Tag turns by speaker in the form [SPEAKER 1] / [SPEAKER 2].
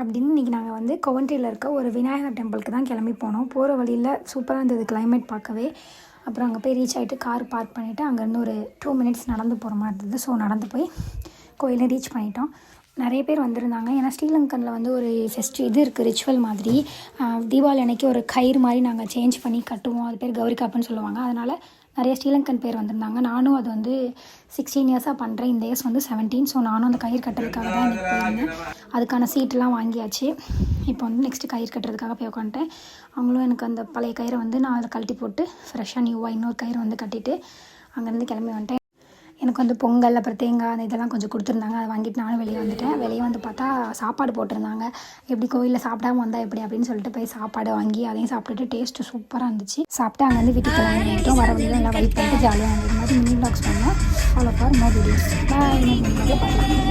[SPEAKER 1] அப்படின்னு இன்றைக்கி நாங்கள் வந்து கொவன்ட்ரியில் இருக்க ஒரு விநாயகர் டெம்பிளுக்கு தான் கிளம்பி போனோம். போகிற வழியில் சூப்பராக இருந்தது கிளைமேட் பார்க்கவே. அப்புறம் அங்கே போய் ரீச் ஆகிட்டு கார் பார்க் பண்ணிவிட்டு அங்கேருந்து ஒரு 2 மினிட்ஸ் நடந்து போகிற மாதிரி இருந்தது. ஸோ நடந்து போய் கோயிலை ரீச் பண்ணிட்டோம். நிறைய பேர் வந்திருந்தாங்க. ஏன்னா ஸ்ரீலங்கனில் வந்து ஒரு இது இருக்குது, ரிச்சுவல் மாதிரி. தீபாவளி அன்றைக்கி ஒரு கயிறு மாதிரி நாங்கள் சேஞ்ச் பண்ணி கட்டுவோம். அது பேர் கௌரிகாப்புன்னு சொல்லுவாங்க. அதனால் நிறைய ஸ்ரீலங்கன் பேர் வந்திருந்தாங்க. நானும் அது வந்து 16 இயர்ஸாக பண்ணுறேன். இந்த இயர்ஸ் வந்து 17. ஸோ நானும் அந்த கயிறு கட்டுறதுக்காக தான் இன்றைக்கி போயிருந்தேன். அதுக்கான சீட்டெலாம் வாங்கியாச்சு. இப்போ வந்து நெக்ஸ்ட்டு கயிறு கட்டுறதுக்காக போய் உட்காந்துட்டேன். அவங்களும் எனக்கு அந்த பழைய கயிறை வந்து நான் அதை கழட்டி போட்டு ஃப்ரெஷ்ஷாக நியூவாக இன்னொரு கயிறு வந்து கட்டிட்டு அங்கேருந்து கிளம்பி வந்துட்டேன். எனக்கு வந்து பொங்கல் அப்புறம் தேங்காய் அந்த இதெல்லாம் கொஞ்சம் கொடுத்துருந்தாங்க. அதை வாங்கிட்டு நானும் வெளியே வந்துட்டேன். வெளியே வந்து பார்த்தா சாப்பாடு போட்டிருந்தாங்க. எப்படி கோயிலில் சாப்பிடாம வந்தால் எப்படி அப்படின்னு சொல்லிட்டு போய் சாப்பாடு வாங்கி அதையும் சாப்பிட்டுட்டு டேஸ்ட்டு சூப்பராக இருந்துச்சு. சாப்பிட்டு அங்கே வந்து வீட்டுக்கு கிளம்பிட்டோம். வர வழியில் எல்லாம் வெயிட் பண்ணிட்டு ஜாலியாக இருந்தது. இது மாதிரி மினி வ்ளாக்ஸ் பண்ணோம். Follow for more videos. Bye. பார்க்கலாம்.